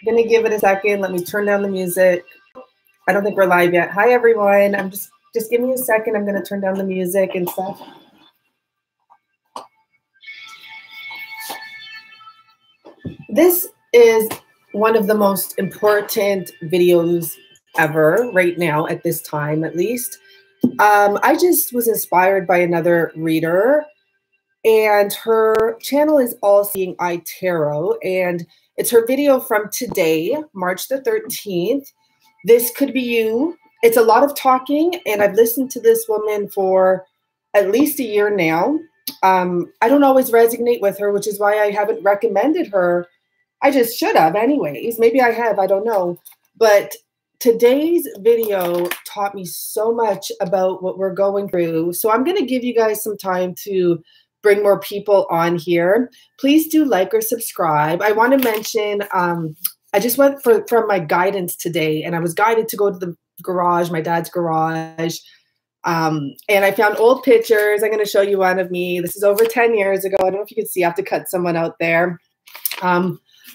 Gonna give it a second. Let me turn down the music. I don't think we're live yet. Hi everyone. I'm just give me a second. I'm gonna turn down the music and stuff. This is one of the most important videos ever right now at this time, at least. I just was inspired by another reader, and her channel is All Seeing Eye Tarot, and it's her video from today, March the 13th. This could be you. It's a lot of talking, and I've listened to this woman for at least a year now. I don't always resonate with her, which is why I haven't recommended her. I just should have anyways. Maybe I have, I don't know. But today's video taught me so much about what we're going through. So I'm going to give you guys some time to bring more people on here. Please do like or subscribe. I want to mention, I just went from my guidance today, and I was guided to go to the garage, my dad's garage. And I found old pictures. I'm going to show you one of me. This is over 10 years ago. I don't know if you can see. I have to cut someone out there.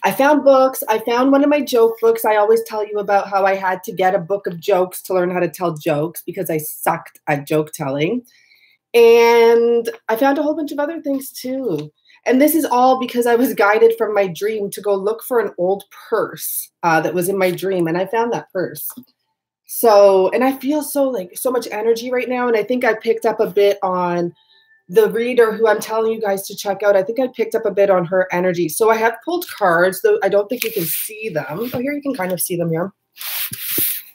I found books. I found one of my joke books. I always tell you about how I had to get a book of jokes to learn how to tell jokes because I sucked at joke telling. And I found a whole bunch of other things too. And this is all because I was guided from my dream to go look for an old purse that was in my dream. And I found that purse. So, and I feel so much energy right now. And I think I picked up a bit on the reader who I'm telling you guys to check out. I think I picked up a bit on her energy. So I have pulled cards, though I don't think you can see them. Oh, here you can kind of see them here.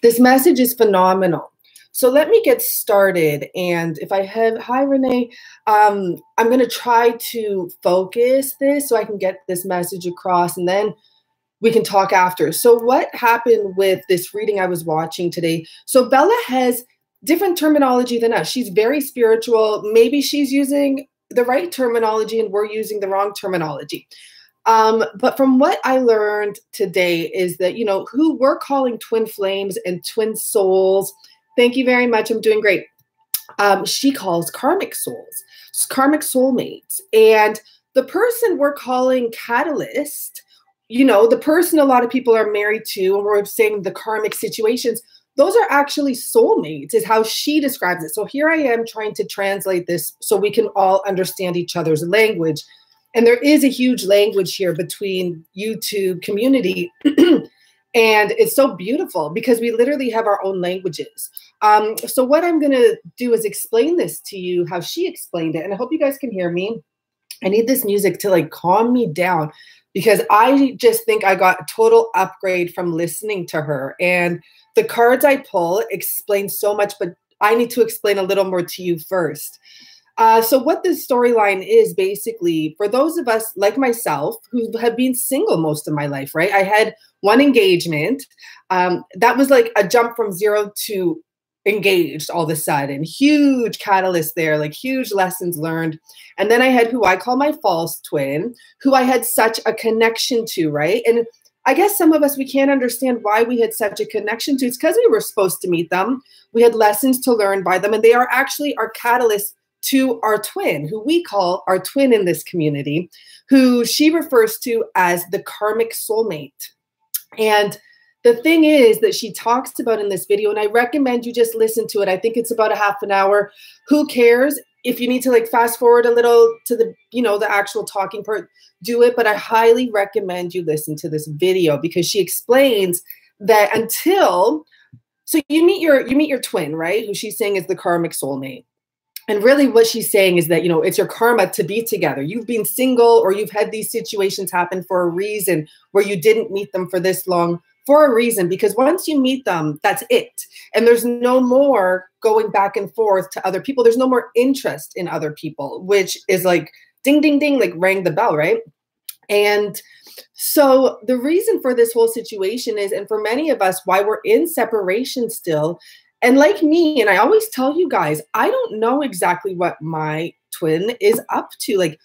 This message is phenomenal. So let me get started. And if I have, hi, Renee, I'm going to try to focus this so I can get this message across, and then we can talk after. So what happened with this reading I was watching today? So Bella has different terminology than us. She's very spiritual. Maybe she's using the right terminology and we're using the wrong terminology. But from what I learned today is that, you know, who we're calling twin flames and twin souls. Thank you very much. I'm doing great. She calls karmic souls, karmic soulmates. And the person we're calling catalyst, you know, the person a lot of people are married to, and we're saying the karmic situations, those are actually soulmates, is how she describes it. So here I am trying to translate this so we can all understand each other's language. And there is a huge language here between YouTube community. And it's so beautiful because we literally have our own languages. So what I'm going to do is explain this to you, how she explained it. And I hope you guys can hear me. I need this music to like calm me down because I just think I got a total upgrade from listening to her. And the cards I pull explain so much, but I need to explain a little more to you first. So what this storyline is basically for those of us like myself who have been single most of my life, right? I had one engagement. That was like a jump from 0 to engaged all of a sudden. Huge catalyst there, like huge lessons learned. And then I had who I call my false twin, who I had such a connection to, right? And I guess some of us, we can't understand why we had such a connection to. It's because we were supposed to meet them. We had lessons to learn by them. And they are actually our catalyst to our twin, who we call our twin in this community, who she refers to as the karmic soulmate. And the thing is that she talks about in this video, and I recommend you just listen to it. I think it's about a half an hour. Who cares? If you need to like fast forward a little to the, you know, the actual talking part, do it. But I highly recommend you listen to this video because she explains that so you meet your twin, right? Who she's saying is the karmic soulmate. And really what she's saying is that, you know, it's your karma to be together. You've been single or you've had these situations happen for a reason where you didn't meet them for this long for a reason, because once you meet them, that's it. And there's no more going back and forth to other people. There's no more interest in other people, which is like ding, ding, ding, like rang the bell, right? And so the reason for this whole situation is, and for many of us, why we're in separation still. And like me, and I always tell you guys, I don't know exactly what my twin is up to. Like,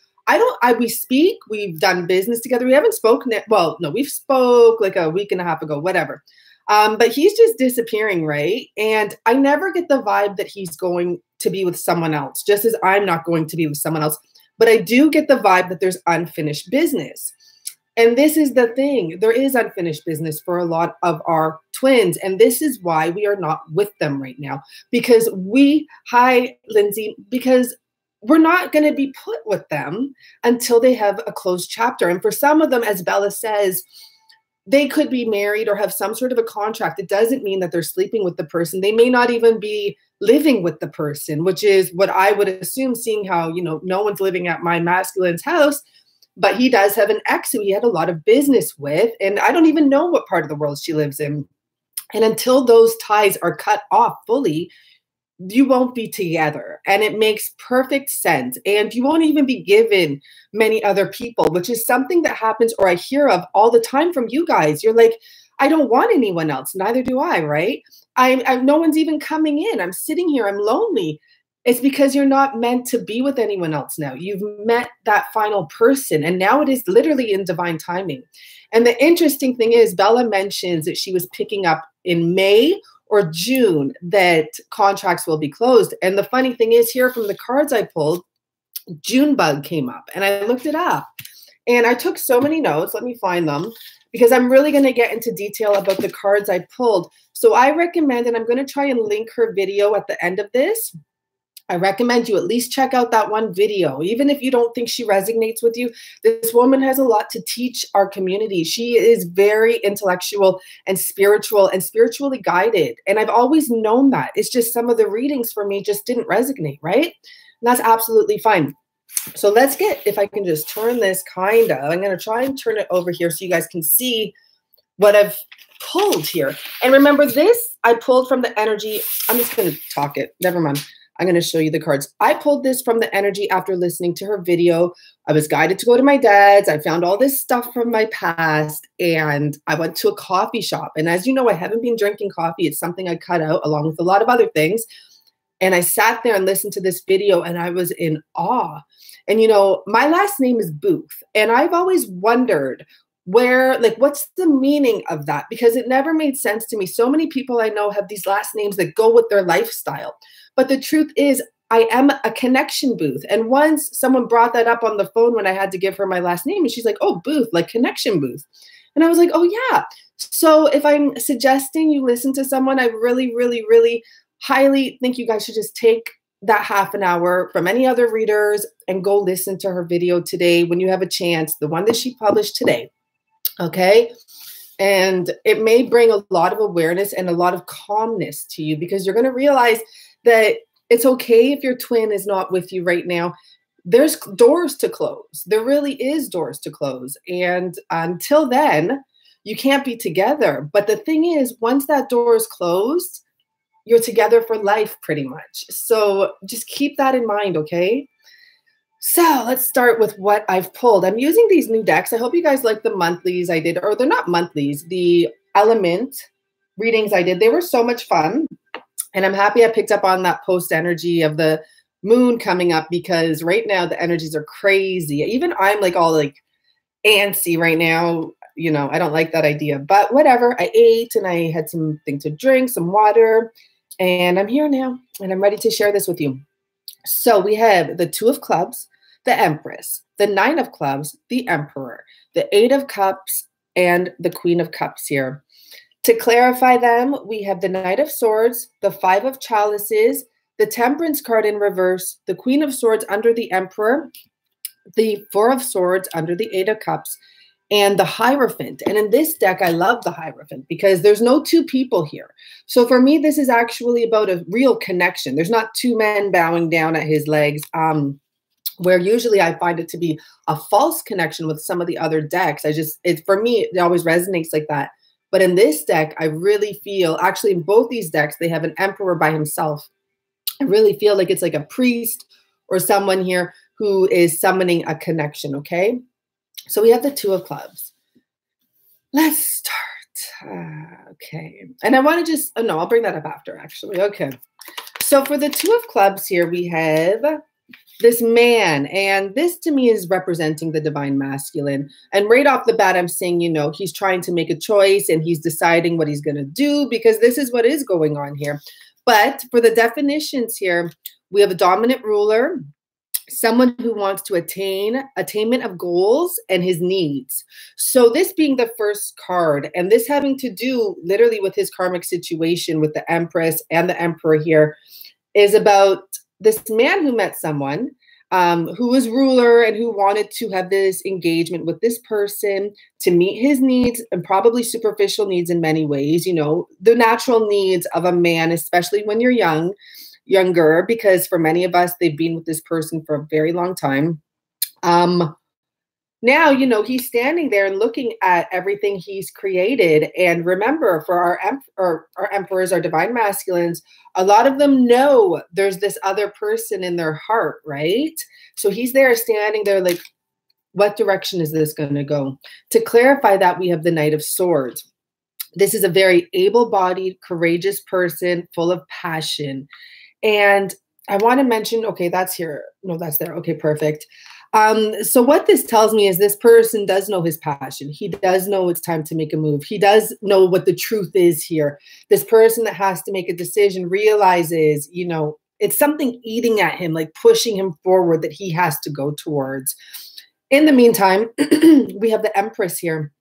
we speak, we've done business together. We haven't spoken, well, no, we've spoke like a week and a half ago, whatever. But he's just disappearing, right? And I never get the vibe that he's going to be with someone else, just as I'm not going to be with someone else. But I do get the vibe that there's unfinished business. And this is the thing. There is unfinished business for a lot of our twins. And this is why we are not with them right now. Because hi, Lindsay, because we're not going to be put with them until they have a closed chapter. And for some of them, as Bella says, they could be married or have some sort of a contract. It doesn't mean that they're sleeping with the person. They may not even be living with the person, which is what I would assume, seeing how, no one's living at my masculine's house, but he does have an ex who he had a lot of business with. And I don't even know what part of the world she lives in. And until those ties are cut off fully, you won't be together. And it makes perfect sense. And you won't even be given many other people, which is something that happens, or I hear of all the time from you guys. You're like, I don't want anyone else. Neither do I, right? No one's even coming in. I'm sitting here. I'm lonely. It's because you're not meant to be with anyone else now. You've met that final person. And now it is literally in divine timing. And the interesting thing is, Bella mentions that she was picking up in May or June that contracts will be closed. And the funny thing is, here from the cards I pulled, June bug came up, and I looked it up. And I took so many notes. Let me find them, because I'm really going to get into detail about the cards I pulled. So I recommend, and I'm going to try and link her video at the end of this. I recommend you at least check out that one video. Even if you don't think she resonates with you, this woman has a lot to teach our community. She is very intellectual and spiritually guided. And I've always known that. It's just some of the readings for me just didn't resonate, right? And that's absolutely fine. So let's if I can just turn this I'm going to try and turn it over here so you guys can see what I've pulled here. And remember, this I pulled from the energy. I'm just going to talk it. Never mind. I'm going to show you the cards. I pulled this from the energy after listening to her video. I was guided to go to my dad's. I found all this stuff from my past, and I went to a coffee shop. And as you know, I haven't been drinking coffee. It's something I cut out along with a lot of other things. And I sat there and listened to this video, and I was in awe. And, my last name is Booth. And I've always wondered what's the meaning of that? Because it never made sense to me. So many people I know have these last names that go with their lifestyle. But the truth is, I am a connection booth. And once someone brought that up on the phone when I had to give her my last name, and she's like, oh, Booth, like connection booth. And I was like, oh, yeah. So if I'm suggesting you listen to someone, I really, really, really highly think you guys should just take that half an hour from any other readers and go listen to her video today when you have a chance, the one that she published today. Okay. And it may bring a lot of awareness and a lot of calmness to you, because you're going to realize that it's okay if your twin is not with you right now. There's doors to close. There really is doors to close. And until then, you can't be together. But the thing is, once that door is closed, you're together for life pretty much. So just keep that in mind, okay? So let's start with what I've pulled. I'm using these new decks. I hope you guys like the monthlies I did, or they're not monthlies, the element readings I did. They were so much fun. And I'm happy I picked up on that post energy of the moon coming up, because right now the energies are crazy. Even I'm all antsy right now. I don't like that idea, but whatever. I ate and I had something to drink, some water, and I'm here now and I'm ready to share this with you. So we have the Two of Clubs, the Empress, the Nine of Clubs, the Emperor, the Eight of Cups, and the Queen of Cups here. To clarify them, we have the Knight of Swords, the Five of Chalices, the Temperance card in reverse, the Queen of Swords under the Emperor, the Four of Swords under the Eight of Cups, and the Hierophant. And in this deck, I love the Hierophant because there's no two people here. So for me, this is actually about a real connection. There's not two men bowing down at his legs, where usually I find it to be a false connection with some of the other decks. For me, it always resonates like that. But in this deck, I really feel, actually in both these decks, they have an emperor by himself. I really feel like it's like a priest or someone here who is summoning a connection, okay? So we have the Two of Clubs. Let's start. Okay. And I want to no, I'll bring that up after, actually. Okay. So for the Two of Clubs here, we have this man, and this to me is representing the divine masculine. And right off the bat, I'm saying, he's trying to make a choice and he's deciding what he's going to do, because this is what is going on here. But for the definitions here, we have a dominant ruler, someone who wants to attain attainment of goals and his needs. So this being the first card, and this having to do literally with his karmic situation with the Empress and the Emperor here, is about this man who met someone who was ruler and who wanted to have this engagement with this person to meet his needs, and probably superficial needs in many ways, you know, the natural needs of a man, especially when you're younger, because for many of us, they've been with this person for a very long time. Now, you know, he's standing there and looking at everything he's created. And remember, for our emperors, our divine masculines, a lot of them know there's this other person in their heart, right? So he's there standing there like, what direction is this going to go? To clarify that, we have the Knight of Swords. This is a very able-bodied, courageous person, full of passion. And I want to mention, okay, that's here. No, that's there. Okay, perfect. So what this tells me is this person does know his passion. He does know it's time to make a move. He does know what the truth is here. This person that has to make a decision realizes, you know, it's something eating at him, like pushing him forward that he has to go towards. In the meantime, we have the Empress here.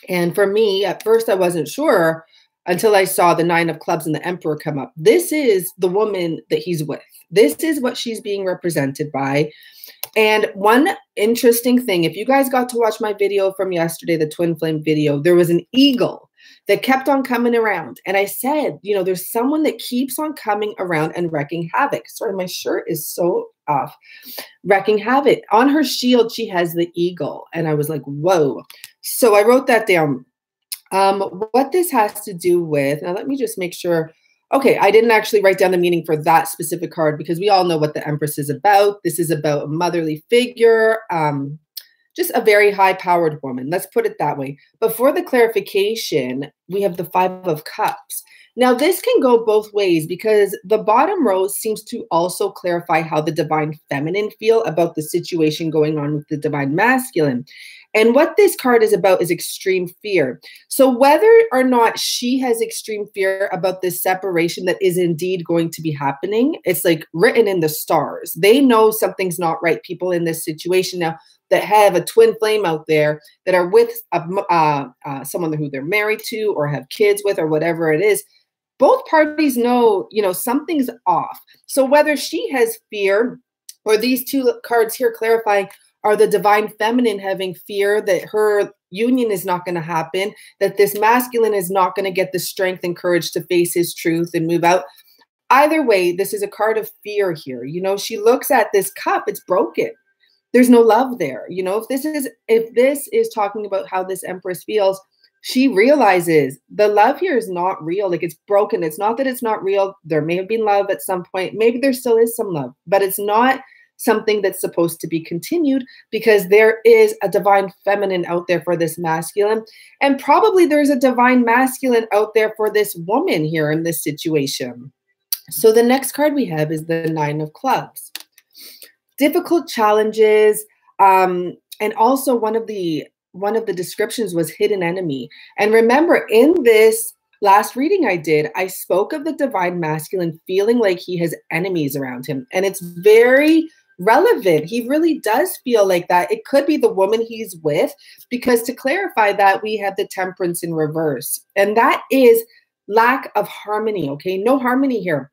And for me, at first, I wasn't sure until I saw the Nine of Clubs and the Emperor come up. This is the woman that he's with. This is what she's being represented by. And one interesting thing, if you guys got to watch my video from yesterday, the twin flame video, there was an eagle that kept on coming around. And I said, you know, there's someone that keeps on coming around and wreaking havoc. Sorry, my shirt is so off. Wreaking havoc. On her shield, she has the eagle. And I was like, whoa. So I wrote that down. What this has to do with, now let me just make sure. Okay, I didn't actually write down the meaning for that specific card because we all know what the Empress is about. This is about a motherly figure, just a very high-powered woman. Let's put it that way. But for the clarification, we have the Five of Cups. Now, this can go both ways because the bottom row seems to also clarify how the divine feminine feel about the situation going on with the divine masculine. And what this card is about is extreme fear. So whether or not she has extreme fear about this separation that is indeed going to be happening, it's like written in the stars. They know something's not right. People in this situation now that have a twin flame out there that are with someone who they're married to or have kids with or whatever it is, both parties know, you know, something's off. So whether she has fear or these two cards here clarifying are the divine feminine having fear that her union is not going to happen, that this masculine is not going to get the strength and courage to face his truth and move out. Either way, this is a card of fear here. You know, she looks at this cup, it's broken. There's no love there. You know, if this is talking about how this Empress feels, she realizes the love here is not real. Like it's broken. It's not that it's not real. There may have been love at some point. Maybe there still is some love, but it's not something that's supposed to be continued because there is a divine feminine out there for this masculine. And probably there's a divine masculine out there for this woman here in this situation. So the next card we have is the Nine of Clubs. Difficult challenges. And also one of the descriptions was hidden enemy. And remember, in this last reading I did, I spoke of the divine masculine feeling like he has enemies around him. And it's very relevant. He really does feel like that. It could be the woman he's with, because to clarify that, we have the Temperance in reverse. And that is lack of harmony, okay? No harmony here.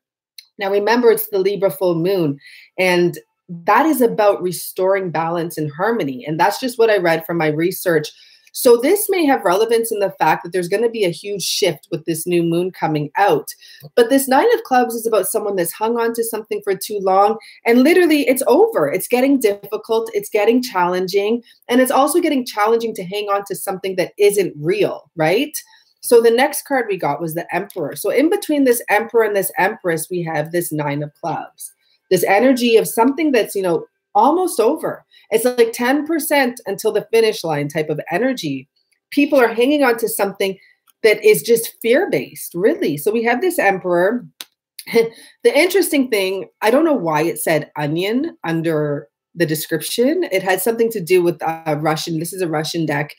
Now remember, it's the Libra full moon. And that is about restoring balance and harmony. And that's just what I read from my research. So this may have relevance in the fact that there's going to be a huge shift with this new moon coming out. But this Nine of Clubs is about someone that's hung on to something for too long. And literally it's over. It's getting difficult. It's getting challenging. And it's also getting challenging to hang on to something that isn't real, right? So the next card we got was the Emperor. So in between this Emperor and this Empress, we have this Nine of Clubs. This energy of something that's, you know, almost over. It's like 10% until the finish line type of energy. People are hanging on to something that is just fear-based, really. So we have this Emperor. The interesting thing, I don't know why it said onion under the description. It had something to do with Russian. This is a Russian deck,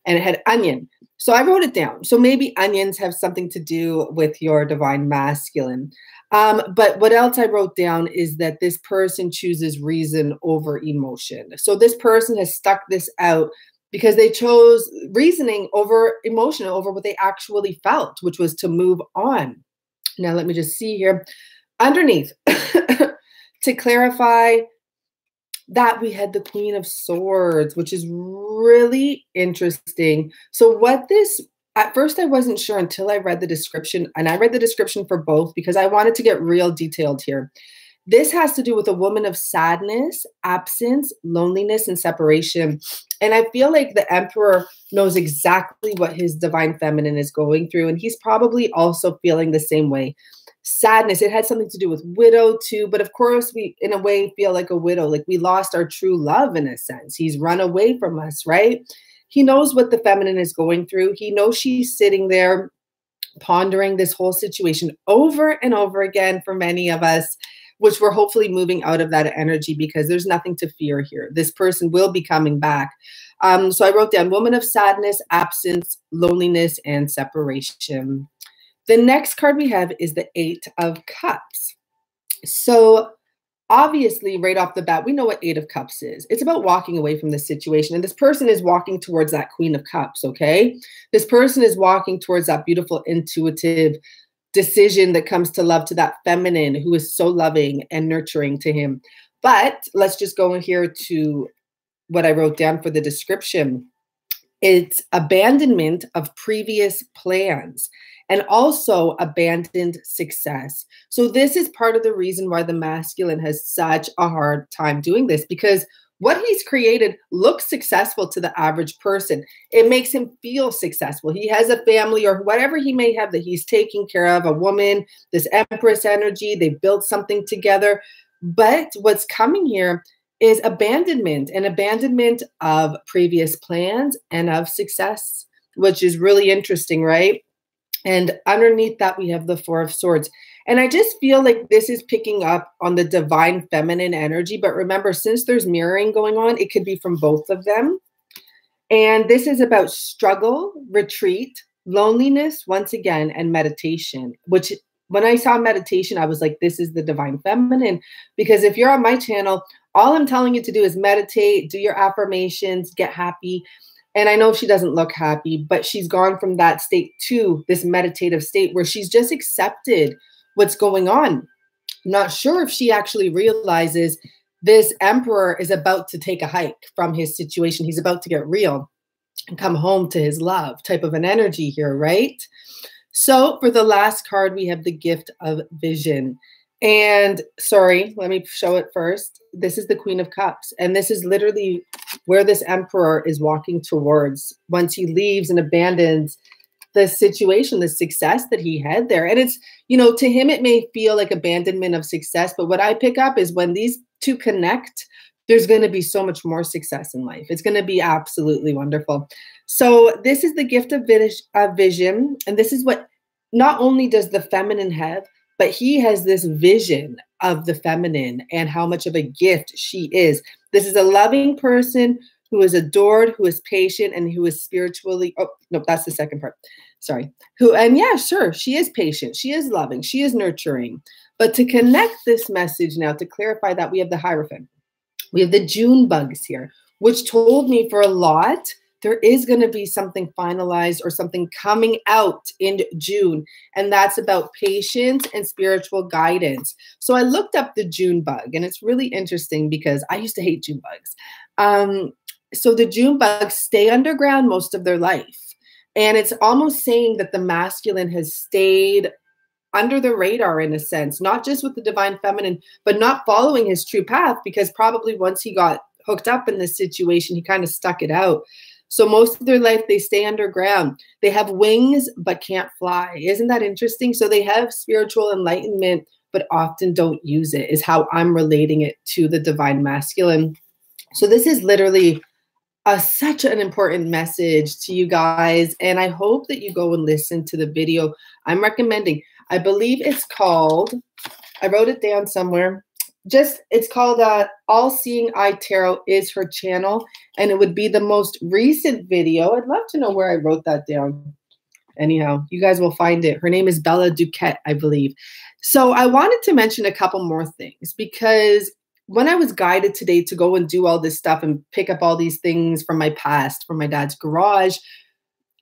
and it had onion. So I wrote it down. So maybe onions have something to do with your divine masculine. But what else I wrote down is that this person chooses reason over emotion. So this person has stuck this out because they chose reasoning over emotion, over what they actually felt, which was to move on. Now, let me just see here. Underneath, to clarify, that we had the Queen of Swords, which is really interesting. So what this, at first I wasn't sure until I read the description, and I read the description for both because I wanted to get real detailed here. This has to do with a woman of sadness, absence, loneliness, and separation. And I feel like the Emperor knows exactly what his divine feminine is going through, and he's probably also feeling the same way. Sadness, it had something to do with widow too, but of course we in a way feel like a widow, like we lost our true love in a sense. He's run away from us, right? He knows what the feminine is going through. He knows she's sitting there pondering this whole situation over and over again for many of us, which we're hopefully moving out of that energy because there's nothing to fear here. This person will be coming back. So I wrote down woman of sadness, absence, loneliness, and separation. The next card we have is the Eight of Cups. So obviously, right off the bat, we know what Eight of Cups is. It's about walking away from the situation. And this person is walking towards that Queen of Cups, okay? This person is walking towards that beautiful, intuitive decision that comes to love, to that feminine who is so loving and nurturing to him. But let's just go in here to what I wrote down for the description. It's abandonment of previous plans and also abandoned success. So this is part of the reason why the masculine has such a hard time doing this, because what he's created looks successful to the average person. It makes him feel successful. He has a family or whatever he may have that he's taking care of, a woman, this Empress energy, they built something together. But what's coming here is abandonment, and abandonment of previous plans and of success, which is really interesting, right? And underneath that, we have the Four of Swords. And I just feel like this is picking up on the divine feminine energy. But remember, since there's mirroring going on, it could be from both of them. And this is about struggle, retreat, loneliness, once again, and meditation, which when I saw meditation, I was like, this is the divine feminine. Because if you're on my channel, all I'm telling you to do is meditate, do your affirmations, get happy. And I know she doesn't look happy, but she's gone from that state to this meditative state where she's just accepted what's going on. I'm not sure if she actually realizes this Emperor is about to take a hike from his situation. He's about to get real and come home to his love type of an energy here, right? So for the last card, we have the Gift of Vision. And sorry, let me show it first. This is the Queen of Cups. And this is literally where this Emperor is walking towards once he leaves and abandons the situation, the success that he had there. And it's, you know, to him, it may feel like abandonment of success. But what I pick up is when these two connect, there's going to be so much more success in life. It's going to be absolutely wonderful. So this is the Gift of Vision. And this is what not only does the feminine have, but he has this vision of the feminine and how much of a gift she is. This is a loving person who is adored, who is patient, and who is spiritually, oh, no, that's the second part. Sorry. And yeah, sure, she is patient. She is loving. She is nurturing. But to connect this message now, to clarify that, we have the Hierophant. We have the June bugs here, which told me for a lot, there is going to be something finalized or something coming out in June. And that's about patience and spiritual guidance. So I looked up the June bug, and it's really interesting because I used to hate June bugs. So the June bugs stay underground most of their life. And it's almost saying that the masculine has stayed under the radar in a sense, not just with the divine feminine, but not following his true path, because probably once he got hooked up in this situation, he kind of stuck it out. So most of their life, they stay underground. They have wings, but can't fly. Isn't that interesting? So they have spiritual enlightenment, but often don't use it, is how I'm relating it to the divine masculine. So this is literally such an important message to you guys. And I hope that you go and listen to the video I'm recommending. I believe it's called, I wrote it down somewhere, it's called All Seeing Eye Tarot is her channel, and it would be the most recent video. I'd love to know where I wrote that down. Anyhow, you guys will find it. Her name is Bella Duquette, I believe. So I wanted to mention a couple more things, because when I was guided today to go and do all this stuff and pick up all these things from my past, from my dad's garage,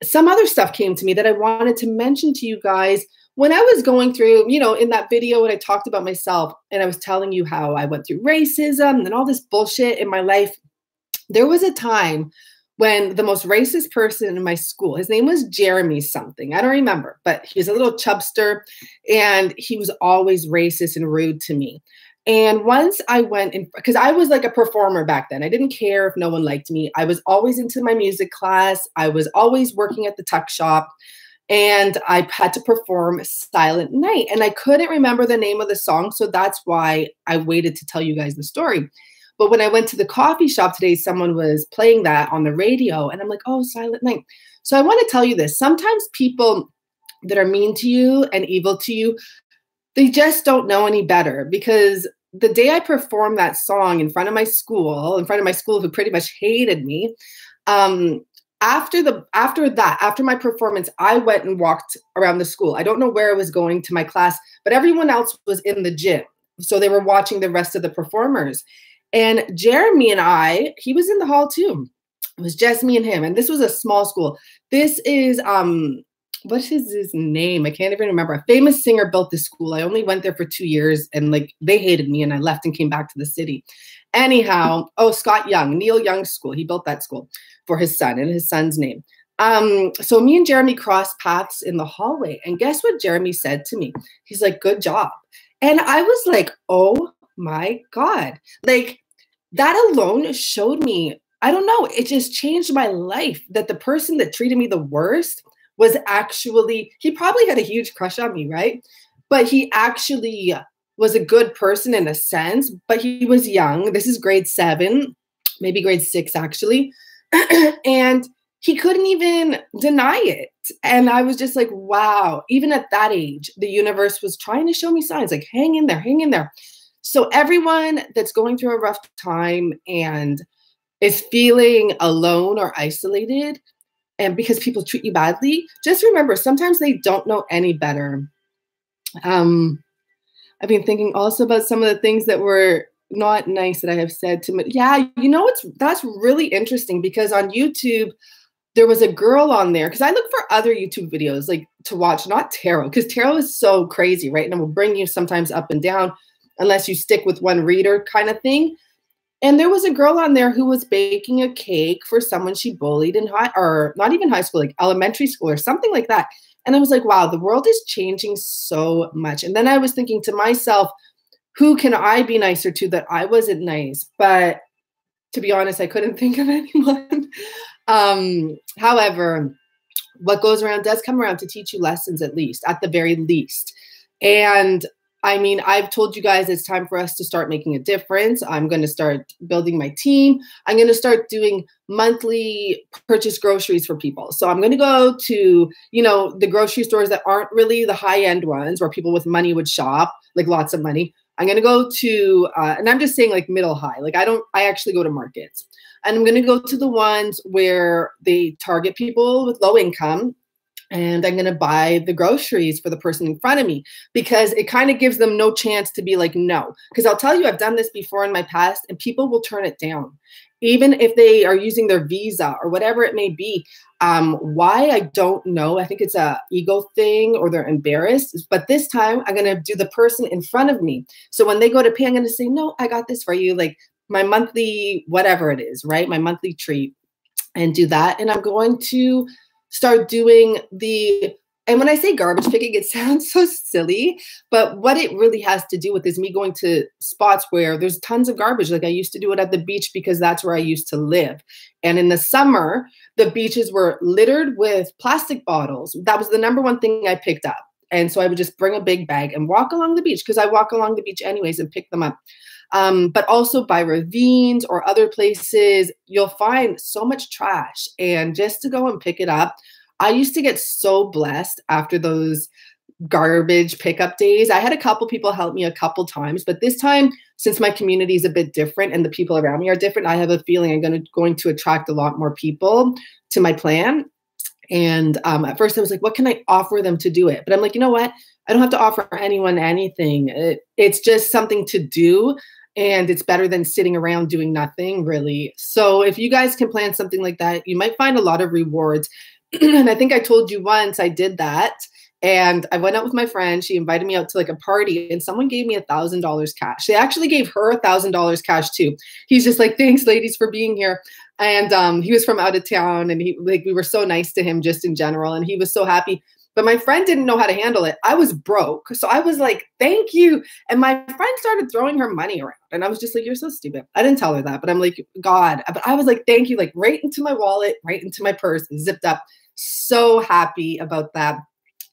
some other stuff came to me that I wanted to mention to you guys. When I was going through, in that video when I talked about myself and I was telling you how I went through racism and all this bullshit in my life, there was a time when the most racist person in my school, his name was Jeremy something, I don't remember, but he was a little chubster and he was always racist and rude to me. And once I went in, because I was like a performer back then. I didn't care if no one liked me. I was always into my music class. I was always working at the tuck shop. And I had to perform Silent Night. And I couldn't remember the name of the song. So that's why I waited to tell you guys the story. But when I went to the coffee shop today, someone was playing that on the radio. And I'm like, oh, Silent Night. So I want to tell you this. Sometimes people that are mean to you and evil to you, they just don't know any better. Because the day I performed that song in front of my school who pretty much hated me, after my performance, I went and walked around the school. I don't know where I was going to my class, but everyone else was in the gym. So they were watching the rest of the performers. And Jeremy and he was in the hall too. It was just me and him. And this was a small school. This is, what is his name? I can't even remember. A famous singer built this school. I only went there for 2 years and they hated me and I left and came back to the city. Anyhow, Scott Young, Neil Young's school. He built that school for his son and his son's name. So me and Jeremy crossed paths in the hallway. And guess what Jeremy said to me? He's like, good job. And I was like, oh my God. Like that alone showed me, I don't know, it just changed my life that the person that treated me the worst was actually, he probably had a huge crush on me, right? But he actually was a good person in a sense, but he was young. This is grade 7, maybe grade 6 actually. And he couldn't even deny it. And I was just like, wow, even at that age, the universe was trying to show me signs like, hang in there, hang in there. So everyone that's going through a rough time and is feeling alone or isolated, and because people treat you badly, just remember, sometimes they don't know any better. I've been thinking also about some of the things that were not nice that I have said to me. Yeah, that's really interesting because on YouTube, there was a girl on there, because I look for other YouTube videos like to watch, not tarot, because tarot is so crazy, right? And it will bring you sometimes up and down unless you stick with one reader kind of thing. And there was a girl on there who was baking a cake for someone she bullied in not even high school, like elementary school or something like that. And I was like, wow, the world is changing so much. And then I was thinking to myself, who can I be nicer to that I wasn't nice? But to be honest, I couldn't think of anyone. However, what goes around does come around to teach you lessons, at the very least. And I mean, I've told you guys it's time for us to start making a difference. I'm going to start building my team. I'm going to start doing monthly purchase groceries for people. So I'm going to go to, the grocery stores that aren't really the high-end ones where people with money would shop, like lots of money. I'm going to go to, and I'm just saying like middle high. Like I actually go to markets. And I'm going to go to the ones where they target people with low income. And I'm going to buy the groceries for the person in front of me, because it kind of gives them no chance to be like, no. Because I'll tell you, I've done this before in my past and people will turn it down. Even if they are using their Visa or whatever it may be. Why, I don't know. I think it's a ego thing or they're embarrassed. But this time I'm going to do the person in front of me. So when they go to pay, I'm going to say, no, I got this for you. Like my monthly, whatever it is, right? My monthly treat, and do that. And I'm going to start doing and when I say garbage picking, it sounds so silly, but what it really has to do with is me going to spots where there's tons of garbage. Like I used to do it at the beach because that's where I used to live. And in the summer, the beaches were littered with plastic bottles. That was the number one thing I picked up. And so I would just bring a big bag and walk along the beach, because I walk along the beach anyways, and pick them up. But also by ravines or other places, you'll find so much trash. And just to go and pick it up, I used to get so blessed after those garbage pickup days. I had a couple people help me a couple times, but this time, since my community is a bit different and the people around me are different, I have a feeling I'm going to attract a lot more people to my plan. And at first I was like, what can I offer them to do it? But I'm like, you know what? I don't have to offer anyone anything. It's just something to do. And it's better than sitting around doing nothing, really. So if you guys can plan something like that, you might find a lot of rewards. And I think I told you once I did that. And I went out with my friend. She invited me out to like a party and someone gave me $1,000 cash. They actually gave her $1,000 cash too. He's just like, thanks ladies for being here. And he was from out of town and we were so nice to him just in general. And he was so happy. But my friend didn't know how to handle it. I was broke. So I was like, thank you. And my friend started throwing her money around. And I was just like, you're so stupid. I didn't tell her that, but I'm like, God. But I was like, thank you, like right into my wallet, right into my purse, zipped up. So happy about that.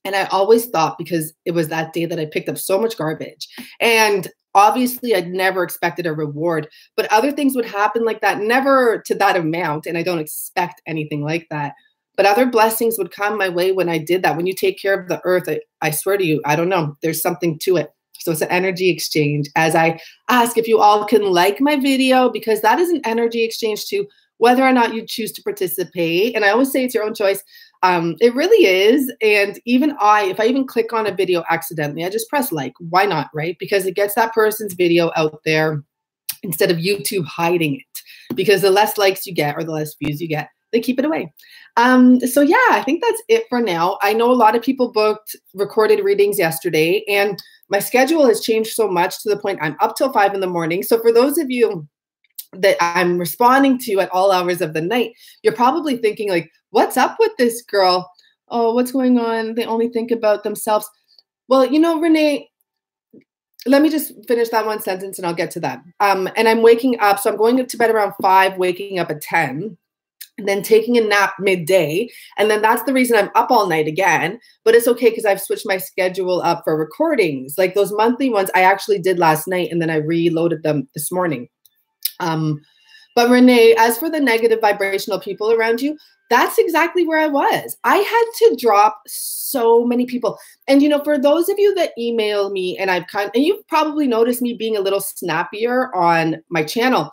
And I always thought, because it was that day that I picked up so much garbage. And obviously I'd never expected a reward, but other things would happen like that, never to that amount. And I don't expect anything like that. But other blessings would come my way when I did that. When you take care of the earth, I swear to you, I don't know, there's something to it. So it's an energy exchange. As I ask if you all can like my video, because that is an energy exchange too, whether or not you choose to participate. And I always say it's your own choice. It really is. And even if I even click on a video accidentally, I just press like. Why not, right? Because it gets that person's video out there instead of YouTube hiding it. Because the less likes you get or the less views you get, they keep it away. So yeah, I think that's it for now. I know a lot of people booked recorded readings yesterday, and my schedule has changed so much to the point I'm up till 5 in the morning. So for those of you that I'm responding to at all hours of the night, you're probably thinking like, what's up with this girl? Oh, what's going on? They only think about themselves. Well, you know, Renee, let me just finish that one sentence and I'll get to that. And I'm waking up. So I'm going to bed around 5, waking up at 10. And then taking a nap midday. And then that's the reason I'm up all night again. But it's okay because I've switched my schedule up for recordings. Like those monthly ones I actually did last night and then I reloaded them this morning. But Renee, as for the negative vibrational people around you, that's exactly where I was. I had to drop so many people. And, you know, for those of you that email me and and you've probably noticed me being a little snappier on my channel.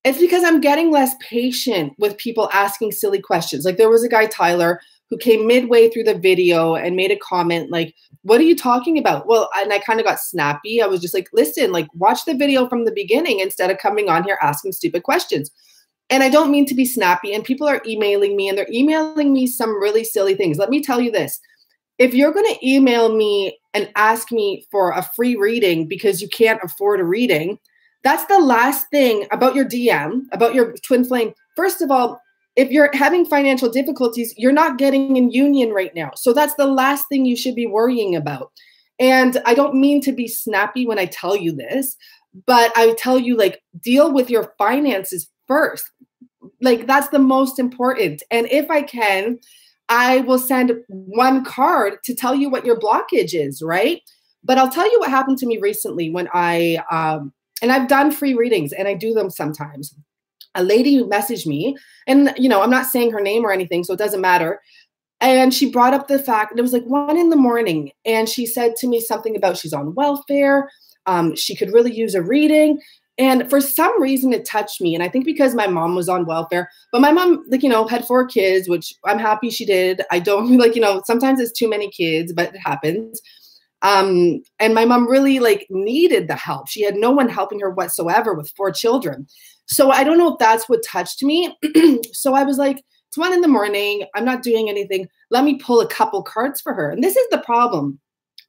It's because I'm getting less patient with people asking silly questions. Like there was a guy, Tyler, who came midway through the video and made a comment like, what are you talking about? Well, and I kind of got snappy. I was just like, listen, like watch the video from the beginning instead of coming on here asking stupid questions. And I don't mean to be snappy. And people are emailing me and they're emailing me some really silly things. Let me tell you this. If you're going to email me and ask me for a free reading because you can't afford a reading, that's the last thing about your DM, about your twin flame. First of all, if you're having financial difficulties, you're not getting in union right now. So that's the last thing you should be worrying about. And I don't mean to be snappy when I tell you this, but I tell you, like, deal with your finances first. Like, that's the most important. And if I can, I will send one card to tell you what your blockage is, right? But I'll tell you what happened to me recently when and I've done free readings and I do them sometimes. A lady messaged me and, you know, I'm not saying her name or anything, so it doesn't matter. And she brought up the fact that it was like 1 a.m. and she said to me something about she's on welfare. She could really use a reading. And for some reason it touched me. And I think because my mom was on welfare, but my mom, like, you know, had 4 kids, which I'm happy she did. I don't like, you know, sometimes it's too many kids, but it happens. And my mom really like needed the help. She had no one helping her whatsoever with 4 children. So I don't know if that's what touched me. So I was like, it's 1 a.m. I'm not doing anything. Let me pull a couple cards for her. And this is the problem.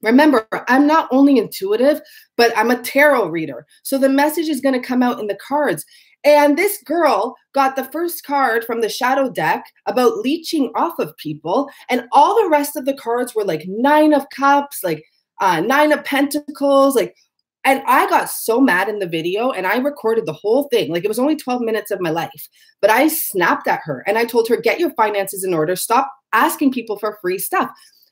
Remember, I'm not only intuitive, but I'm a tarot reader. So the message is going to come out in the cards. And this girl got the first card from the shadow deck about leeching off of people. And all the rest of the cards were like 9 of Cups, like 9 of Pentacles, like, and I got so mad in the video and I recorded the whole thing. Like it was only 12 minutes of my life, but I snapped at her and I told her, get your finances in order. Stop asking people for free stuff.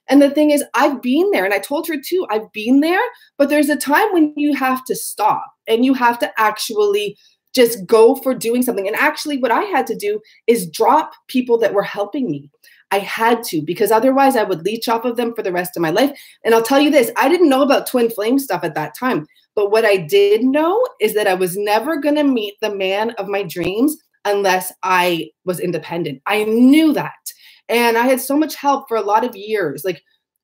And the thing is, I've been there and I told her too, I've been there, but there's a time when you have to stop and you have to actually just go for doing something. And actually what I had to do is drop people that were helping me. I had to, because otherwise I would leech off of them for the rest of my life. And I'll tell you this, I didn't know about twin flame stuff at that time. But what I did know is that I was never going to meet the man of my dreams unless I was independent. I knew that. And I had so much help for a lot of years, like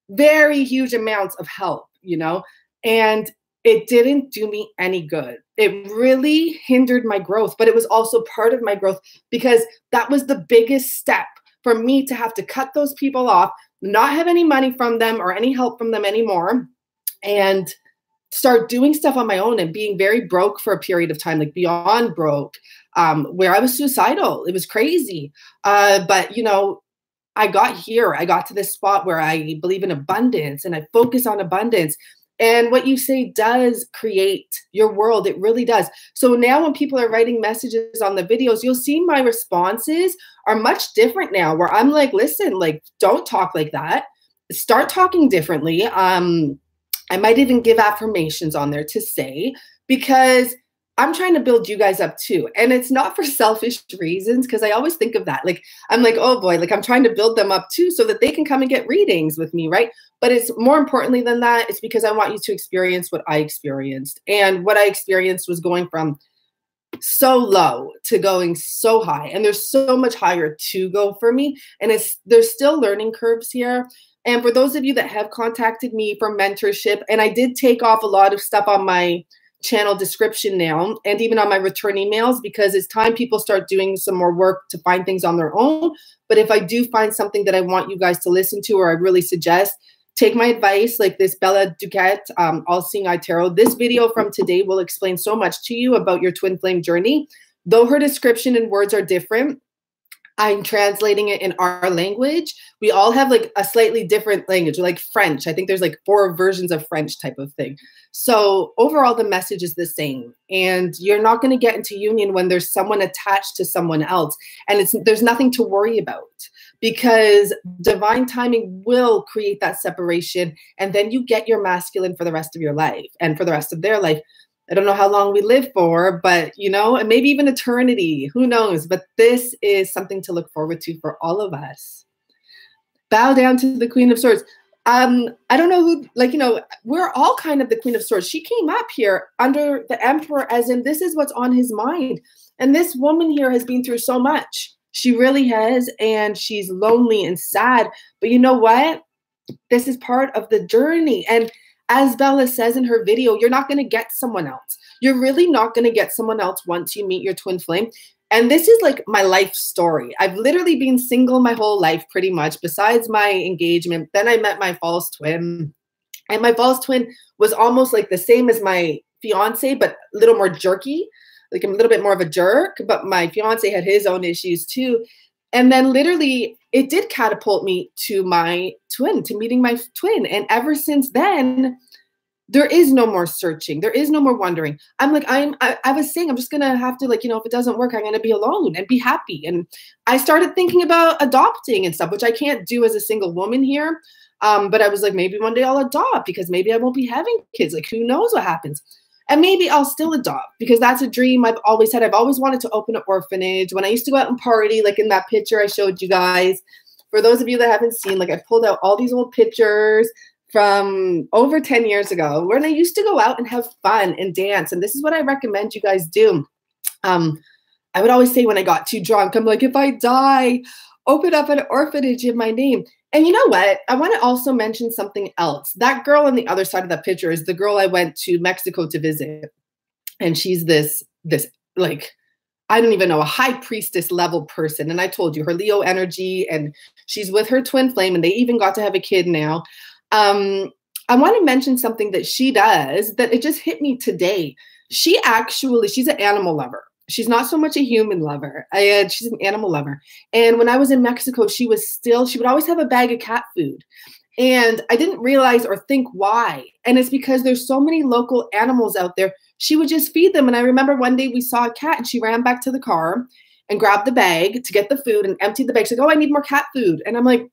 very huge amounts of help, you know, and it didn't do me any good. It really hindered my growth, but it was also part of my growth because that was the biggest step for me to have to cut those people off, not have any money from them or any help from them anymore, and start doing stuff on my own and being very broke for a period of time, like beyond broke, where I was suicidal. It was crazy. But, you know, I got here. I got to this spot where I believe in abundance and I focus on abundance. And what you say does create your world. It really does. So now when people are writing messages on the videos, you'll see my responses are much different now, where I'm like, listen, like, don't talk like that. Start talking differently. I might even give affirmations on there to say, because I'm trying to build you guys up too. And it's not for selfish reasons, because I always think of that. Like, I'm like, oh boy, like I'm trying to build them up too so that they can come and get readings with me, right? But it's more importantly than that, it's because I want you to experience what I experienced. And what I experienced was going from so low to going so high. And there's so much higher to go for me. And there's still learning curves here. And for those of you that have contacted me for mentorship, and I did take off a lot of stuff on my channel description now, and even on my return emails, because it's time people start doing some more work to find things on their own. But if I do find something that I want you guys to listen to, or I really suggest, take my advice, like this Bella Duquette, All Seeing Eye Tarot. This video from today will explain so much to you about your twin flame journey. Though her description and words are different, I'm translating it in our language. We all have like a slightly different language, like French. I think there's like 4 versions of French type of thing. So overall, the message is the same. And you're not going to get into union when there's someone attached to someone else. And there's nothing to worry about, because divine timing will create that separation. And then you get your masculine for the rest of your life and for the rest of their life. I don't know how long we live for, but, you know, and maybe even eternity, who knows? But this is something to look forward to for all of us. Bow down to the Queen of Swords. I don't know who, like, you know, we're all kind of the Queen of Swords. She came up here under the Emperor, as in this is what's on his mind. And this woman here has been through so much. She really has. And she's lonely and sad. But you know what? This is part of the journey. And as Bella says in her video, you're not going to get someone else. You're really not going to get someone else once you meet your twin flame. And this is like my life story. I've literally been single my whole life, pretty much, besides my engagement. Then I met my false twin. And my false twin was almost like the same as my fiance, but a little more jerky. Like I'm a little bit more of a jerk. But my fiance had his own issues too. And then literally it did catapult me to my twin, to meeting my twin. And ever since then, there is no more searching. There is no more wondering. I'm like, I was saying, I'm just going to have to, like, you know, if it doesn't work, I'm going to be alone and be happy. And I started thinking about adopting and stuff, which I can't do as a single woman here. But I was like, maybe one day I'll adopt, because maybe I won't be having kids. Like, who knows what happens? And maybe I'll still adopt, because that's a dream I've always had. I've always wanted to open an orphanage. When I used to go out and party, like in that picture I showed you guys, for those of you that haven't seen, like I pulled out all these old pictures from over 10 years ago when I used to go out and have fun and dance. And this is what I recommend you guys do. I would always say when I got too drunk, I'm like, if I die, open up an orphanage in my name. And you know what? I want to also mention something else. That girl on the other side of that picture is the girl I went to Mexico to visit. And she's this like, I don't even know, a high priestess level person. And I told you, her Leo energy, and she's with her twin flame, and they even got to have a kid now. I want to mention something that she does that it just hit me today. She's an animal lover. She's not so much a human lover. She's an animal lover. And when I was in Mexico, she would always have a bag of cat food. And I didn't realize or think why. And it's because there's so many local animals out there. She would just feed them. And I remember one day we saw a cat and she ran back to the car and grabbed the bag to get the food and emptied the bag. She's like, oh, I need more cat food. And I'm like,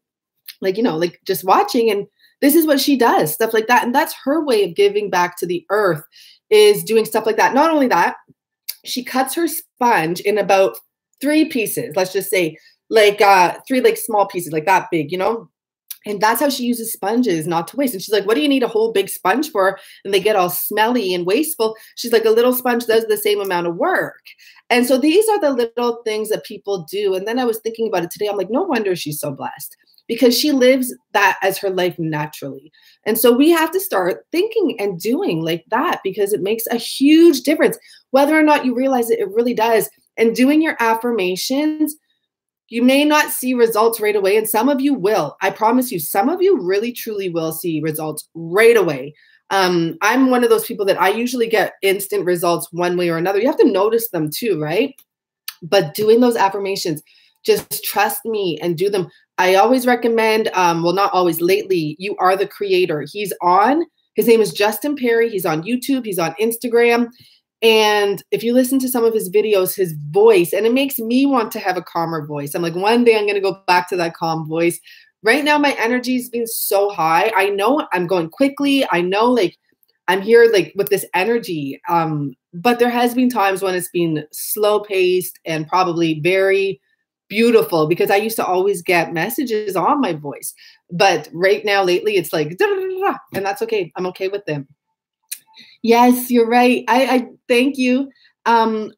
you know, like just watching. And this is what she does, stuff like that. And that's her way of giving back to the earth, is doing stuff like that. Not only that, she cuts her sponge in about 3 pieces. Let's just say like 3 like small pieces, like that big, you know? And that's how she uses sponges not to waste. And she's like, what do you need a whole big sponge for? And they get all smelly and wasteful. She's like, a little sponge does the same amount of work. And so these are the little things that people do. And then I was thinking about it today. I'm like, no wonder she's so blessed, because she lives that as her life naturally. And so we have to start thinking and doing like that, because it makes a huge difference. Whether or not you realize it, it really does. And doing your affirmations, you may not see results right away, and some of you will. I promise you, some of you really, truly will see results right away. I'm one of those people that I usually get instant results one way or another. You have to notice them too, right? But doing those affirmations, just trust me and do them. I always recommend, well, not always, lately, You Are the Creator. His name is Justin Perry. He's on YouTube. He's on Instagram. And if you listen to some of his videos, his voice, and it makes me want to have a calmer voice. I'm like, one day I'm going to go back to that calm voice. Right now, my energy has been so high. I know I'm going quickly. I know like I'm here like with this energy. But there has been times when it's been slow paced and probably very beautiful, because I used to always get messages on my voice. But right now, lately, it's like, and that's okay. I'm okay with them. Yes, you're right. I thank you.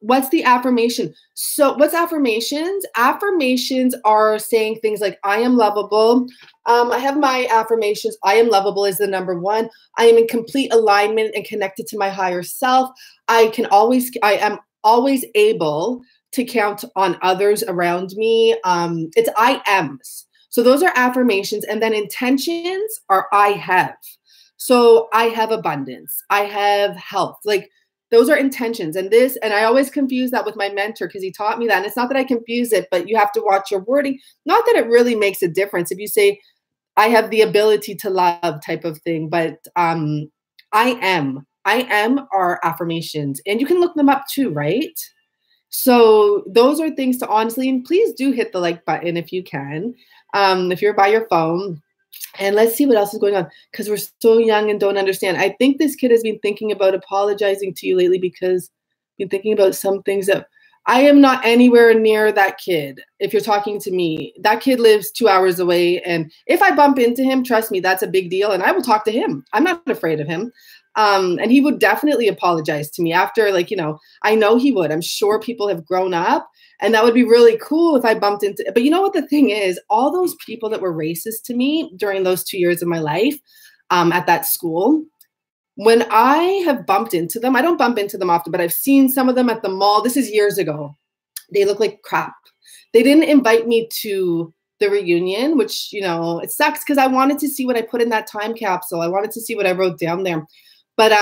What's the affirmation? So what's affirmations? Affirmations are saying things like, I am lovable. I have my affirmations. I am lovable is the number one. I am in complete alignment and connected to my higher self. I am always able to count on others around me. It's I ams. So those are affirmations. And then intentions are I have. So I have abundance. I have health. Like those are intentions. And I always confuse that with my mentor, because he taught me that. And it's not that I confuse it, but you have to watch your wording. Not that it really makes a difference if you say, I have the ability to love type of thing. But I am are affirmations. And you can look them up too, right? So those are things to honestly, and please do hit the like button if you can, if you're by your phone. And let's see what else is going on, because we're so young and don't understand. I think this kid has been thinking about apologizing to you lately, because been thinking about some things that I am not anywhere near that kid. If you're talking to me, that kid lives 2 hours away. And if I bump into him, trust me, that's a big deal. And I will talk to him. I'm not afraid of him. And he would definitely apologize to me after, like, you know, I know he would. I'm sure people have grown up. And that would be really cool if I bumped into, but you know what the thing is, all those people that were racist to me during those 2 years of my life at that school, when I have bumped into them, I don't bump into them often, but I've seen some of them at the mall. This is years ago. They look like crap. They didn't invite me to the reunion, which, you know, it sucks, because I wanted to see what I put in that time capsule. I wanted to see what I wrote down there. But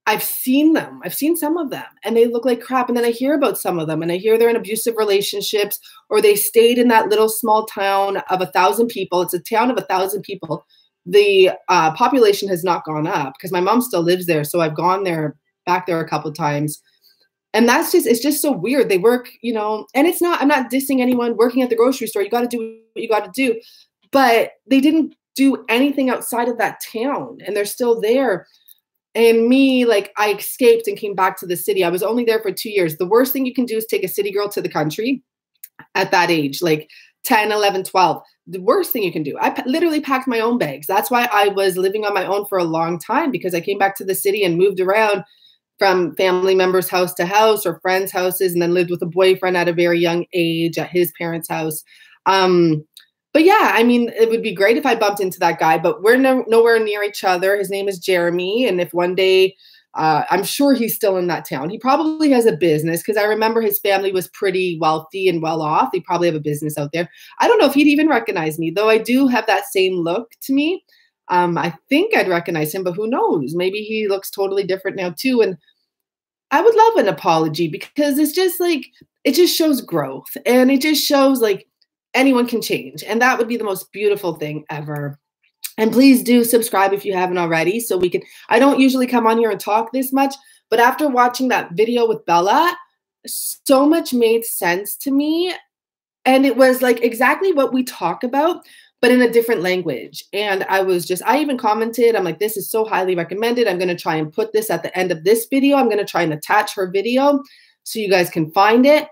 I've seen them. I've seen some of them, and they look like crap. And then I hear about some of them, and I hear they're in abusive relationships, or they stayed in that little small town of 1,000 people. It's a town of 1,000 people. The population has not gone up, because my mom still lives there. So I've gone back there a couple of times. And it's just so weird. They work, you know, and I'm not dissing anyone working at the grocery store. You got to do what you got to do. But they didn't do anything outside of that town, and they're still there. And me, like, I escaped and came back to the city. I was only there for 2 years. The worst thing you can do is take a city girl to the country at that age, like 10, 11, 12. The worst thing you can do. I literally packed my own bags. That's why I was living on my own for a long time, because I came back to the city and moved around from family members' house to house or friends' houses, and then lived with a boyfriend at a very young age at his parents' house. But yeah, I mean, it would be great if I bumped into that guy, but we're nowhere near each other. His name is Jeremy. And if one day, I'm sure he's still in that town. He probably has a business, because I remember his family was pretty wealthy and well off. They probably have a business out there. I don't know if he'd even recognize me, though I do have that same look to me. I think I'd recognize him, but who knows? Maybe he looks totally different now too. And I would love an apology, because it's just like, it just shows growth, and it just shows like, anyone can change. And that would be the most beautiful thing ever. And please do subscribe if you haven't already, so I don't usually come on here and talk this much, but after watching that video with Bella, so much made sense to me. And it was like exactly what we talk about, but in a different language. And I even commented, I'm like, this is so highly recommended. I'm going to try and put this at the end of this video. I'm going to try and attach her video so you guys can find it.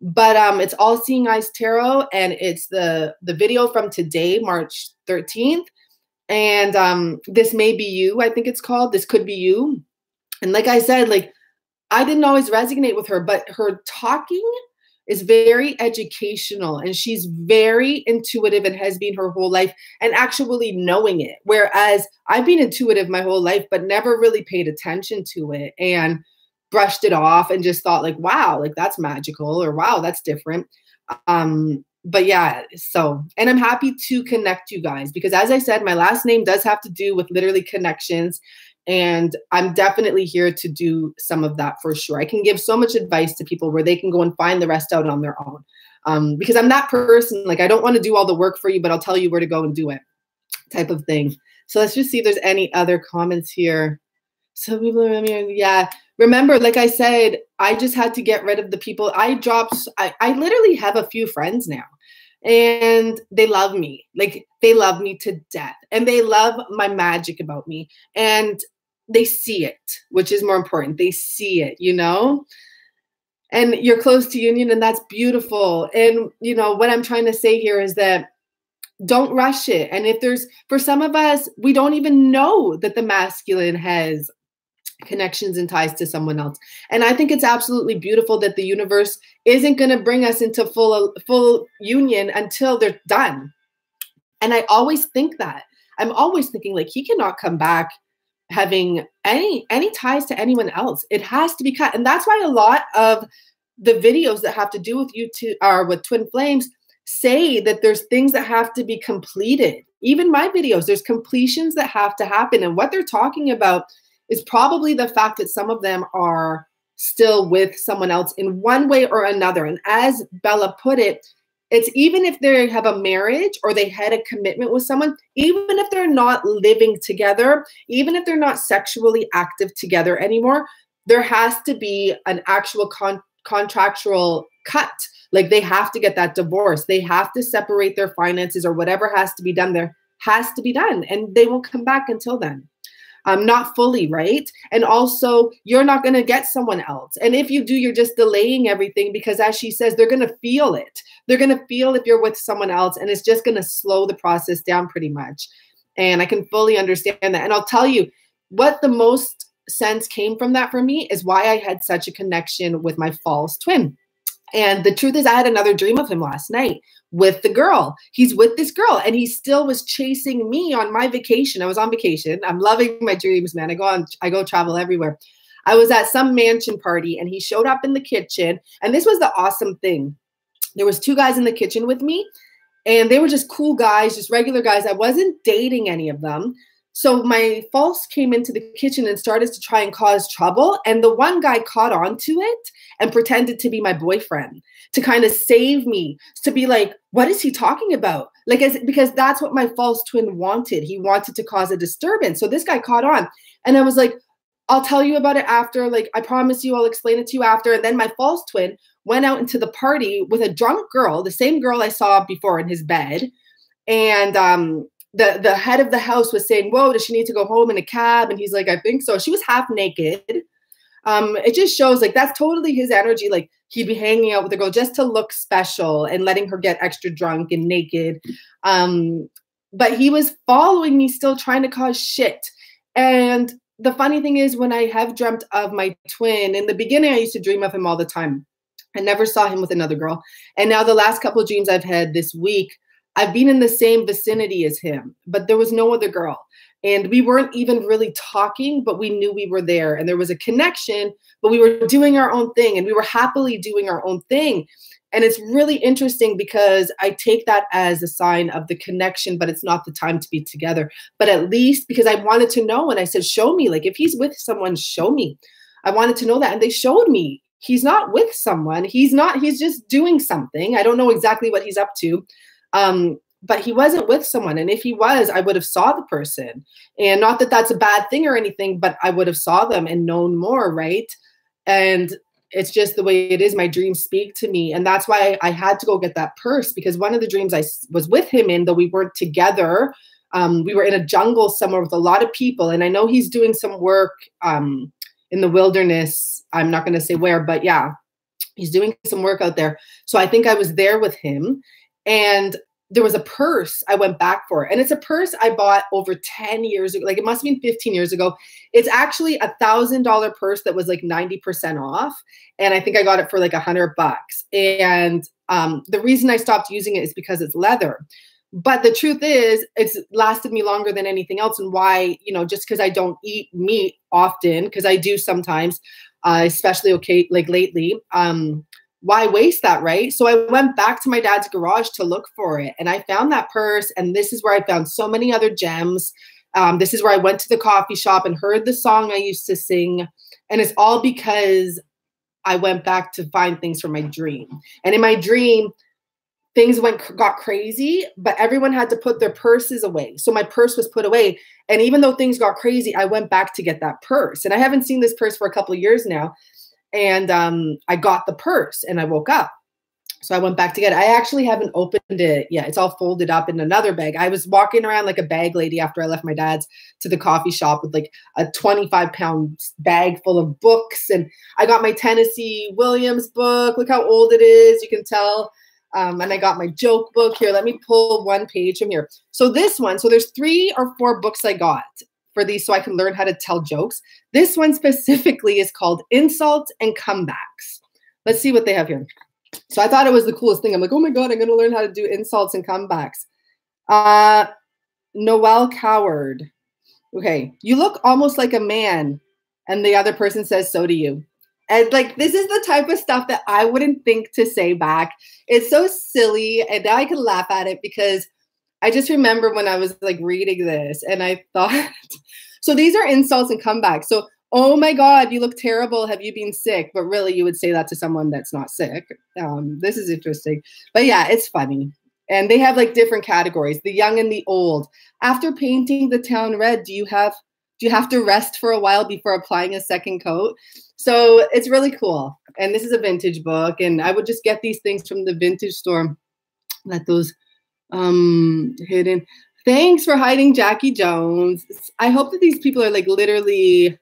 But it's All Seeing Eyes Tarot, and it's the video from today, March 13th. And This May Be You, I think it's called. This Could Be You. And like I said, like, I didn't always resonate with her, but her talking is very educational, and she's very intuitive and has been her whole life, and actually knowing it. Whereas I've been intuitive my whole life, but never really paid attention to it and brushed it off and just thought like, wow, like that's magical, or wow, that's different. But yeah, so, and I'm happy to connect you guys, because as I said, my last name does have to do with literally connections. And I'm definitely here to do some of that for sure. I can give so much advice to people where they can go and find the rest out on their own. Because I'm that person, like, I don't want to do all the work for you, but I'll tell you where to go and do it, type of thing. So let's just see if there's any other comments here. So people are, yeah. Remember, like I said, I just had to get rid of the people. I literally have a few friends now, and they love me. Like, they love me to death, and they love my magic about me, and they see it, which is more important. They see it, you know, and you're close to union, and that's beautiful. And, you know, what I'm trying to say here is that don't rush it. And if there's, for some of us, we don't even know that the masculine has connections and ties to someone else. And I think it's absolutely beautiful that the universe isn't going to bring us into full union until they're done. And I always think that. I'm always thinking, like, he cannot come back having any ties to anyone else. It has to be cut. And that's why a lot of the videos that have to do with you two are with twin flames say that there's things that have to be completed. Even my videos, there's completions that have to happen. And what they're talking about is probably the fact that some of them are still with someone else in one way or another. And as Bella put it, it's even if they have a marriage or they had a commitment with someone, even if they're not living together, even if they're not sexually active together anymore, there has to be an actual contractual cut. Like, they have to get that divorce. They have to separate their finances, or whatever has to be done there has to be done. And they won't come back until then. Not fully, right? And also, you're not going to get someone else. And if you do, you're just delaying everything, because as she says, they're going to feel it. They're going to feel if you're with someone else, and it's just going to slow the process down pretty much. And I can fully understand that. And I'll tell you what the most sense came from that for me is why I had such a connection with my false twin. And the truth is, I had another dream of him last night with the girl. He's with this girl, and he still was chasing me on my vacation. I was on vacation. I'm loving my dreams, man. I go travel everywhere. I was at some mansion party, and he showed up in the kitchen. And this was the awesome thing. There was 2 guys in the kitchen with me, and they were just cool guys, just regular guys. I wasn't dating any of them. So my false came into the kitchen and started to try and cause trouble. And the one guy caught on to it and pretended to be my boyfriend to kind of save me, to be like, what is he talking about? Like, because that's what my false twin wanted. He wanted to cause a disturbance. So this guy caught on, and I was like, I'll tell you about it after. Like, I promise you, I'll explain it to you after. And then my false twin went out into the party with a drunk girl, the same girl I saw before in his bed. And, the head of the house was saying, whoa, does she need to go home in a cab? And he's like, I think so. She was half naked. It just shows, like, that's totally his energy. Like, he'd be hanging out with the girl just to look special and letting her get extra drunk and naked. But he was following me, still trying to cause shit. And the funny thing is, when I have dreamt of my twin, in the beginning, I used to dream of him all the time. I never saw him with another girl. And now the last couple of dreams I've had this week, I've been in the same vicinity as him, but there was no other girl. And we weren't even really talking, but we knew we were there. And there was a connection, but we were doing our own thing, and we were happily doing our own thing. And it's really interesting because I take that as a sign of the connection, but it's not the time to be together. But at least, because I wanted to know, and I said, show me, like, if he's with someone, show me. I wanted to know that. And they showed me he's not with someone. He's just doing something. I don't know exactly what he's up to. But he wasn't with someone. And if he was, I would have saw the person. And not that that's a bad thing or anything, but I would have saw them and known more, right? And it's just the way it is. My dreams speak to me. And that's why I had to go get that purse, because one of the dreams I was with him in, though we weren't together, we were in a jungle somewhere with a lot of people. And I know he's doing some work in the wilderness. I'm not going to say where, but yeah. He's doing some work out there. So I think I was there with him, and there was a purse I went back for. And it's a purse I bought over 10 years ago. Like, it must have been 15 years ago. It's actually $1,000 purse that was like 90% off. And I think I got it for like $100. And the reason I stopped using it is because it's leather. But the truth is, it's lasted me longer than anything else. And why, just because I don't eat meat often, because I do sometimes, especially like lately, why waste that, right? So I went back to my dad's garage to look for it, and I found that purse, and this is where I found so many other gems. This is where I went to the coffee shop and heard the song I used to sing, and it's all because I went back to find things from my dream. And in my dream, things got crazy, but everyone had to put their purses away. So my purse was put away, and even though things got crazy, I went back to get that purse. And I haven't seen this purse for a couple of years now. And I got the purse, and I woke up. So I went back to get it. I actually haven't opened it yet. It's all folded up in another bag. I was walking around like a bag lady after I left my dad's to the coffee shop with like a 25-pound bag full of books. And I got my Tennessee Williams book. Look how old it is. You can tell. And I got my joke book here. Let me pull one page from here. So this one, so there's 3 or 4 books I got for these so I can learn how to tell jokes. This one specifically is called Insults and Comebacks. Let's see what they have here. So I thought it was the coolest thing. I'm like, oh my God, I'm going to learn how to do insults and comebacks. Noel Coward. Okay. You look almost like a man. And the other person says, so do you. And like, this is the type of stuff that I wouldn't think to say back. It's so silly. And now I can laugh at it because I just remember when I was like reading this and I thought, so these are insults and comebacks. So, oh my God, you look terrible. Have you been sick? But really you would say that to someone that's not sick. This is interesting. But yeah, it's funny. And they have like different categories, the young and the old. After painting the town red, do you have to rest for a while before applying a second coat? So it's really cool. And this is a vintage book. And I would just get these things from the vintage store. Let those hidden. Thanks for hiding Jackie Jones. I hope that these people are like literally.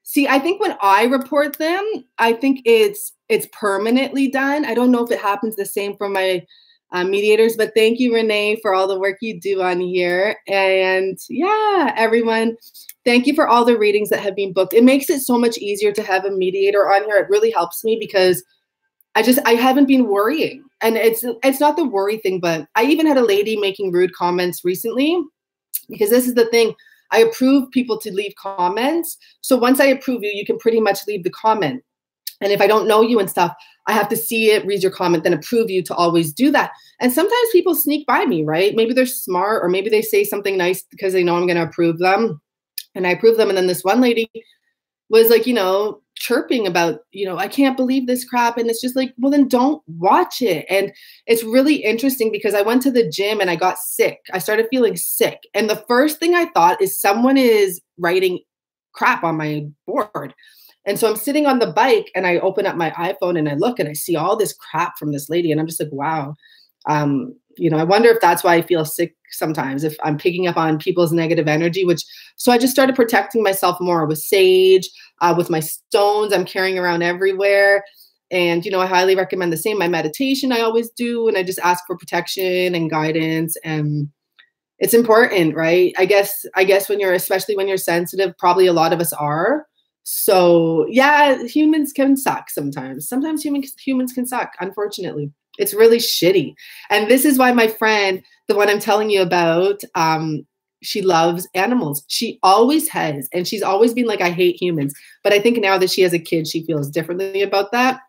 See, I think when I report them, I think it's permanently done. I don't know if it happens the same for my mediators, but thank you, Renee, for all the work you do on here. And yeah, everyone, thank you for all the readings that have been booked. It makes it so much easier to have a mediator on here. It really helps me because I haven't been worrying. And it's not the worry thing, but I even had a lady making rude comments recently because this is the thing. I approve people to leave comments. So once I approve you, you can pretty much leave the comment. And if I don't know you and stuff, I have to see it, read your comment, then approve you to always do that. And sometimes people sneak by me, right? Maybe they're smart or maybe they say something nice because they know I'm going to approve them. And I approve them. And then this one lady was like, chirping about, I can't believe this crap. And it's just like, well, then don't watch it. And it's really interesting because I went to the gym and I got sick. I started feeling sick. And the first thing I thought is someone is writing crap on my board. And so I'm sitting on the bike and I open up my iPhone and I look and I see all this crap from this lady. And I'm just like, wow. I wonder if that's why I feel sick sometimes, if I'm picking up on people's negative energy, so I just started protecting myself more with sage, with my stones I'm carrying around everywhere. And, I highly recommend the same. My meditation I always do. And I just ask for protection and guidance. And it's important, right? I guess especially when you're sensitive, probably a lot of us are. So yeah, humans can suck sometimes. Sometimes humans can suck, unfortunately. It's really shitty. And this is why my friend, the one I'm telling you about, she loves animals. She always has. And she's always been like, I hate humans. But I think now that she has a kid, she feels differently about that.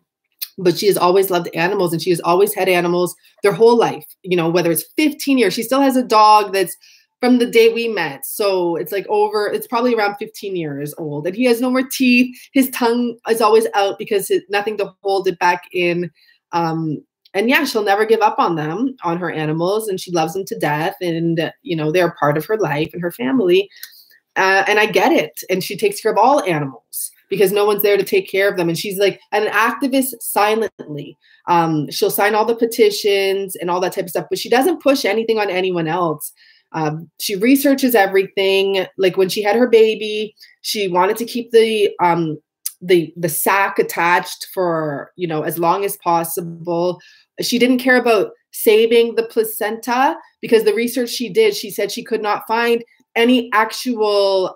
But she has always loved animals and she has always had animals their whole life, whether it's 15 years. She still has a dog that's from the day we met. So it's it's probably around 15 years old. And he has no more teeth. His tongue is always out because nothing to hold it back in. And yeah, she'll never give up on her animals, and she loves them to death. And, they're part of her life and her family. And I get it. And she takes care of all animals because no one's there to take care of them. And she's like an activist silently. She'll sign all the petitions and all that type of stuff, but she doesn't push anything on anyone else. She researches everything. Like when she had her baby, she wanted to keep the the sac attached for, you know, as long as possible. She didn't care about saving the placenta because the research she did, she said she could not find any actual,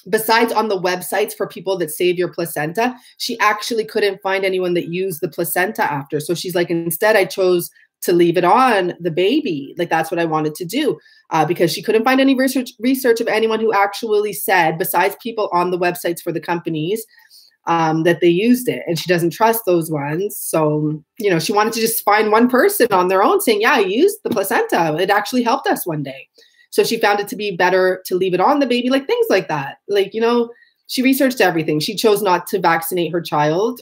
besides on the websites for people that save your placenta, she actually couldn't find anyone that used the placenta after. So she's like, instead, I chose to leave it on the baby. Like, that's what I wanted to do, because she couldn't find any research of anyone who actually said, besides people on the websites for the companies, that they used it. And she doesn't trust those ones. So, you know, she wanted to just find one person on their own saying, yeah, I used the placenta. It actually helped us one day. So she found it to be better to leave it on the baby, like things like that. Like, you know, she researched everything. She chose not to vaccinate her child,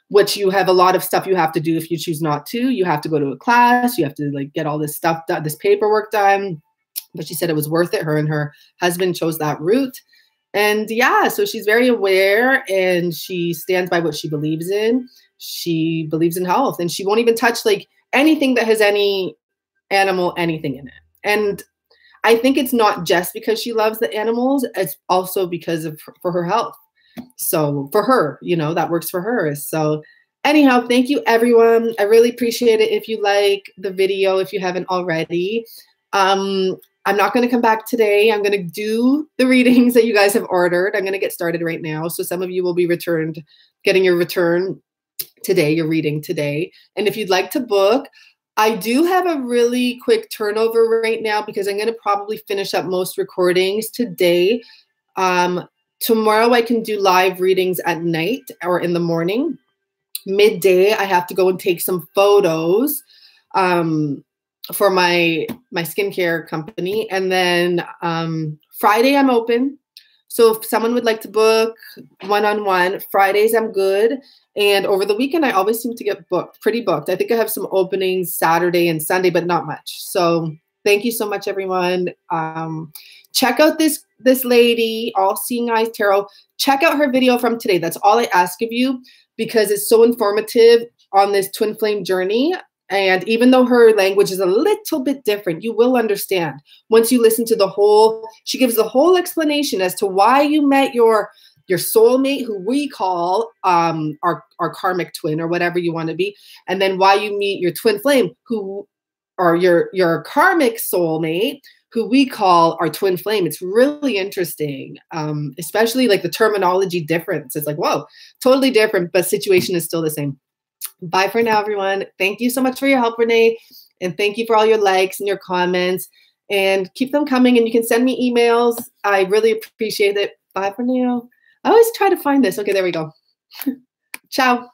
which you have a lot of stuff you have to do if you choose not to. You have to go to a class. You have to like get all this stuff done, this paperwork done. But she said it was worth it. Her and her husband chose that route. And yeah, so she's very aware and she stands by what she believes in. She believes in health and she won't even touch like anything that has any animal, anything in it. And I think it's not just because she loves the animals, it's also because of for her health. So for her, you know, that works for her. So anyhow, thank you everyone. I really appreciate it if you like the video, if you haven't already. I'm not going to come back today. I'm going to do the readings that you guys have ordered. I'm going to get started right now. So some of you will be getting your return today, your reading today. And if you'd like to book, I do have a really quick turnover right now because I'm going to probably finish up most recordings today. Tomorrow I can do live readings at night or in the morning. Midday, I have to go and take some photos for my skincare company. And then Friday I'm open. So if someone would like to book one-on-one, Fridays I'm good. And over the weekend, I always seem to get pretty booked. I think I have some openings Saturday and Sunday, but not much. So thank you so much, everyone. Check out this lady, All Seeing Eyes Tarot. Check out her video from today. That's all I ask of you because it's so informative on this twin flame journey. And even though her language is a little bit different, you will understand once you listen to she gives the whole explanation as to why you met your soulmate, who we call our karmic twin or whatever you want to be, and then why you meet your twin flame, who are your karmic soulmate, who we call our twin flame. It's really interesting, especially like the terminology difference. It's like, whoa, totally different, but situation is still the same. Bye for now, everyone. Thank you so much for your help, Renee. And thank you for all your likes and your comments. And keep them coming. And you can send me emails. I really appreciate it. Bye for now. I always try to find this. Okay, there we go. Ciao.